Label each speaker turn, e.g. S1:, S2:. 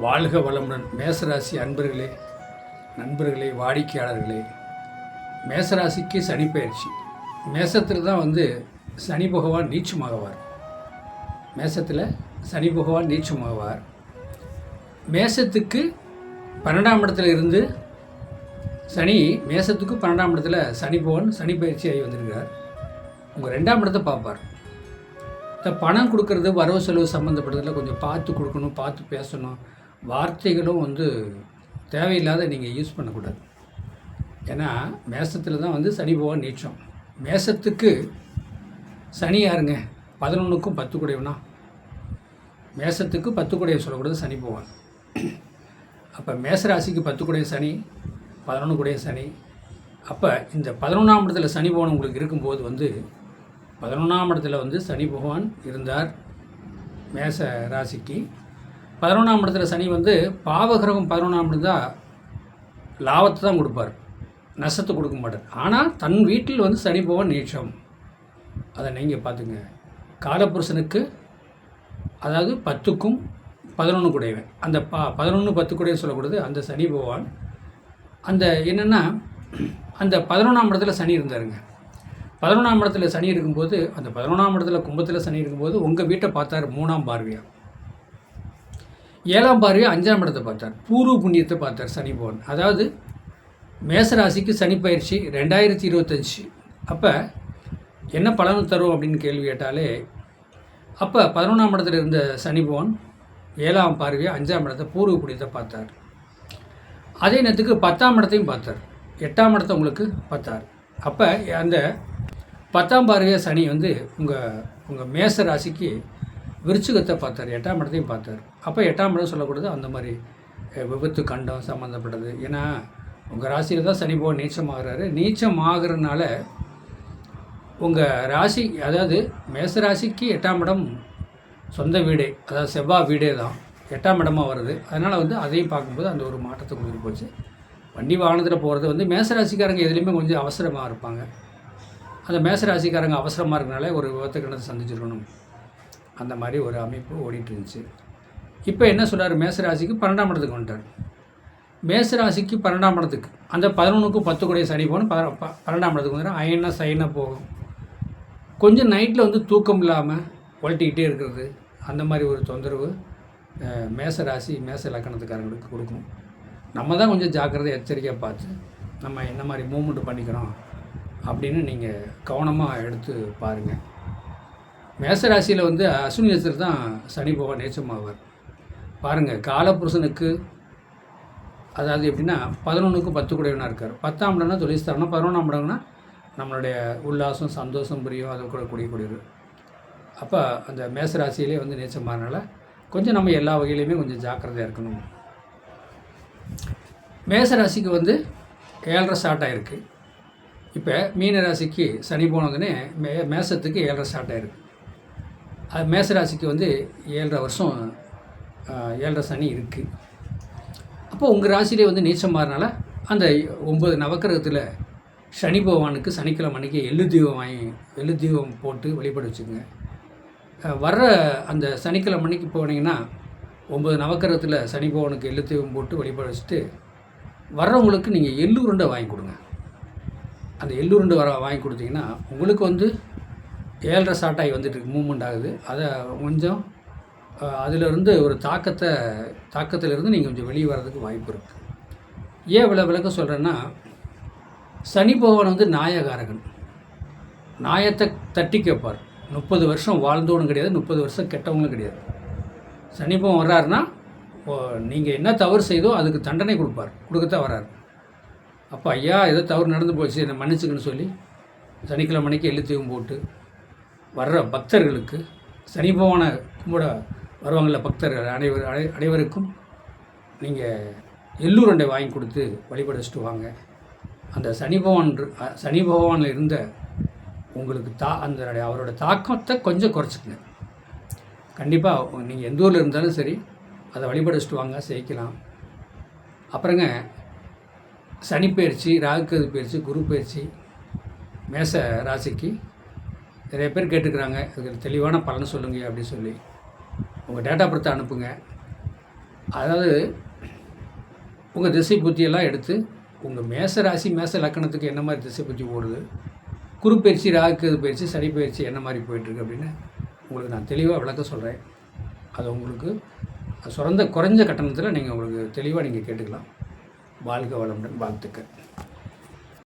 S1: வாழ்க வளமுடன். மேசராசி அன்பர்களே, நண்பர்களே, வாடிக்கையாளர்களே, மேசராசிக்கு சனி பயிற்சி. மேசத்தில் தான் சனி பகவான் நீச்சமாகவார். மேசத்தில் சனி பகவான் நீச்சமாகவார். மேசத்துக்கு 12ஆம் இடத்துல இருந்து சனி, மேசத்துக்கு 12ஆம் இடத்துல சனி பகவான் சனி பயிற்சி ஆகி வந்திருக்கிறார். உங்கள் 2ஆம் இடத்தை பார்ப்பார். இந்த பணம் கொடுக்கறது, வரவு செலவு சம்மந்தப்பட்டதில் கொஞ்சம் பார்த்து கொடுக்கணும், பார்த்து பேசணும். வார்த்தைகளும் தேவையில்லாத நீங்கள் யூஸ் பண்ணக்கூடாது. ஏன்னா மேசத்தில் தான் சனி பகவான் நீச்சம். மேசத்துக்கு சனி யாருங்க? 11க்கும் 10 கூடையவனா? மேசத்துக்கு 10 கூடையை சொல்லக்கூடாது சனி பகவான். அப்போ மேசராசிக்கு 10 கூடைய சனி, 11 கூடைய சனி. அப்போ இந்த 11ஆம் இடத்துல சனி பகவான் உங்களுக்கு இருக்கும்போது 11ஆம் இடத்துல சனி பகவான் இருந்தார். மேச ராசிக்கு 11ஆம் இடத்துல சனி பாவகிரகம் 11ஆம் இடம் தான் லாபத்தை தான் கொடுப்பார், நஷ்டத்தை கொடுக்க மாட்டார். ஆனால் தன் வீட்டில் சனி பகவான் நீச்சம். அதை நீங்கள் பார்த்துங்க. காலபுருஷனுக்கு அதாவது 10க்கும் 11 கூடையவன், அந்த 11 10 கூடைய சொல்லக்கூடாது. அந்த சனி பகவான் என்னென்னா அந்த 11ஆம் இடத்துல சனி இருந்தாருங்க. 11ஆம் இடத்துல சனி இருக்கும்போது, அந்த 11ஆம் இடத்துல கும்பத்தில் சனி இருக்கும்போது உங்கள் வீட்டை பார்த்தார் 3ஆம் பார்வையாக. 7ஆம் பார்வையாக 5ஆம் இடத்தை பார்த்தார், பூர்வ புண்ணியத்தை பார்த்தார் சனி பகவான். அதாவது மேசராசிக்கு சனி பயிற்சி 2025. அப்போ என்ன பலன் தரும் அப்படின்னு கேள்வி கேட்டாலே, அப்போ 11ஆம் இடத்துல இருந்த சனி பகவான் 7ஆம் பார்வையாக 5ஆம் இடத்தை பூர்வ புண்ணியத்தை பார்த்தார். அதே நேரத்துக்கு 10ஆம் இடத்தையும் பார்த்தார், 8ஆம் இடத்தை உங்களுக்கு பார்த்தார். அப்போ அந்த 10ஆம் பார்வையாக சனி உங்கள் மேச ராசிக்கு விருச்சிகத்தை பார்த்தார், 8ஆம் இடத்தையும் பார்த்தார். அப்போ 8ஆம் இடம் சொல்லக்கூடாது அந்த மாதிரி விபத்து கண்டம் சம்மந்தப்பட்டது. ஏன்னா உங்கள் ராசியில் தான் சனி பகவான் நீச்சமாகறாரு. நீச்சம் ஆகிறதுனால உங்கள் ராசி, அதாவது மேசராசிக்கு 8ஆம் இடம் சொந்த வீடே, அதாவது செவ்வாய் வீடே தான் 8ஆம் இடமாக வருது. அதனால் அதையும் பார்க்கும்போது அந்த ஒரு மாற்றத்தை கொடுத்துட்டு போச்சு. வண்டி வாகனத்தில் போகிறது மேசராசிக்காரங்க எதுலேயுமே கொஞ்சம் அவசரமாக இருப்பாங்க. அந்த மேசராசிக்காரங்க அவசரமாக இருக்கனால ஒரு விபத்து கிணத்தை சந்திச்சிருக்கணும், அந்த மாதிரி ஒரு அமைப்பு ஓடிட்டு இருந்துச்சு. இப்போ என்ன சொல்கிறார்? மேசராசிக்கு 12ஆம் இடத்துக்கு வந்துட்டார். மேசராசிக்கு 12ஆம் இடத்துக்கு அந்த 11க்கும் 10 கூடைய சனி போகணும். 12ஆம் இடத்துக்கு வந்துடும். அயனா சைனா போகும். கொஞ்சம் நைட்டில் தூக்கம் இல்லாமல் உழட்டிக்கிட்டே இருக்கிறது, அந்த மாதிரி ஒரு தொந்தரவு மேசராசி மேச லக்கணத்துக்காரங்களுக்கு கொடுக்கும். நம்ம தான் கொஞ்சம் ஜாக்கிரதை எச்சரிக்கையாக பார்த்து நம்ம என்ன மாதிரி மூவ்மெண்ட் பண்ணிக்கிறோம் அப்படின்னு நீங்கள் கவனமாக எடுத்து பாருங்கள். மேசராசியில் அஸ்வினி நட்சத்திரம் தான் சனி பகவான் நேச்சமாவார். பாருங்கள், காலபுருஷனுக்கு அதாவது எப்படின்னா 11க்கும் 10 கூடையவனாக இருக்கார். 10ஆம் இடம்னா தொழில்ஸ்தானம், 11ஆம் இடம்னா நம்மளுடைய உல்லாசம் சந்தோஷம் புரியும், அதை கூட கூடியது. அப்போ அந்த மேசராசியிலே நேச்சமாகறனால கொஞ்சம் நம்ம எல்லா வகையிலையுமே கொஞ்சம் ஜாக்கிரதையாக இருக்கணும். மேசராசிக்கு 7.5 ஸ்டார்ட் ஆகிருக்கு. இப்போ மீனராசிக்கு சனி போனதுன்னே மேசத்துக்கு 7.5 ஸ்டார்ட் ஆகிருக்கு. அது மேசராசிக்கு 7.5 வருஷம் 7.5 சனி இருக்குது. அப்போ உங்கள் ராசியிலே நீச்சம் மாறினால அந்த 9 நவக்கிரகத்தில் சனி பகவானுக்கு சனிக்கிழமை அன்றைக்கி எள்ளு தீபம் போட்டு வழிபட வச்சுக்கோங்க. வர்ற அந்த சனிக்கிழமை அன்றைக்கி போனீங்கன்னா 9 நவக்கிரகத்தில் சனி பகவானுக்கு எள்ளு தீபம் போட்டு வழிபட வச்சுட்டு வர்றவங்களுக்கு நீங்கள் எள்ளு உருண்டை வாங்கி கொடுங்க. அந்த எள்ளு உருண்டை வாங்கி கொடுத்தீங்கன்னா உங்களுக்கு 7.5 ஸ்டார்ட் ஆகி வந்துட்டுருக்கு, மூவ்மெண்ட் ஆகுது. அதை கொஞ்சம் அதிலிருந்து ஒரு தாக்கத்திலிருந்து நீங்கள் கொஞ்சம் வெளியே வர்றதுக்கு வாய்ப்பு இருக்குது. ஏன் விளக்க சொல்கிறேன்னா, சனி பகவான் நாயகாரகன். நாயத்தை தட்டி கேட்பார். 30 வருஷம் வாழ்ந்தவனும் கிடையாது, 30 வருஷம் கெட்டவங்களும் கிடையாது. சனி பகவான் வர்றாருன்னா நீங்கள் என்ன தவறு செய்தோ அதுக்கு தண்டனை கொடுக்கத்தான் வர்றாரு. அப்போ ஐயா ஏதோ தவறு நடந்து போச்சு, என்னை மன்னிச்சுக்குன்னு சொல்லி சனிக்கிழமை அன்னைக்கு எள்ளு தீபம் போட்டு வர்ற பக்தர்களுக்கு, சனி பகவானை கும்பிட வருவாங்கள பக்தர்கள் அனைவருக்கும் நீங்கள் எள்ளுருண்டை வாங்கி கொடுத்து வழிபட வச்சுட்டு வாங்க. அந்த சனி பகவானில் இருந்த உங்களுக்கு அவரோட தாக்கத்தை கொஞ்சம் குறைச்சிக்கங்க. கண்டிப்பாக நீங்கள் எந்த ஊரில் இருந்தாலும் சரி அதை வழிபட வச்சுட்டு வாங்க, செய்யலாம். அப்புறங்க சனி பயிற்சி, ராகுகேது பயிற்சி, குரு பயிற்சி மேச ராசிக்கு நிறைய பேர் கேட்டுக்கிறாங்க. அதுக்கு தெளிவான பலன் சொல்லுங்க அப்படின்னு சொல்லி உங்கள் டேட்டா பர்த்தை அனுப்புங்க. அதாவது உங்கள் திசை புத்தியெல்லாம் எடுத்து உங்கள் மேச ராசி மேச லக்கணத்துக்கு என்ன மாதிரி திசை புத்தி ஓடுது, குரு பயிற்சி, ராகு பயிற்சி, சனி பயிற்சி என்ன மாதிரி போயிட்டுருக்கு அப்படின்னு உங்களுக்கு நான் தெளிவாக விளக்க சொல்கிறேன். அதை உங்களுக்கு குறைஞ்ச கட்டணத்தில் நீங்கள் உங்களுக்கு தெளிவாக நீங்கள் கேட்டுக்கலாம். வாழ்க வளமுடன், வாழ்த்துக்கள்.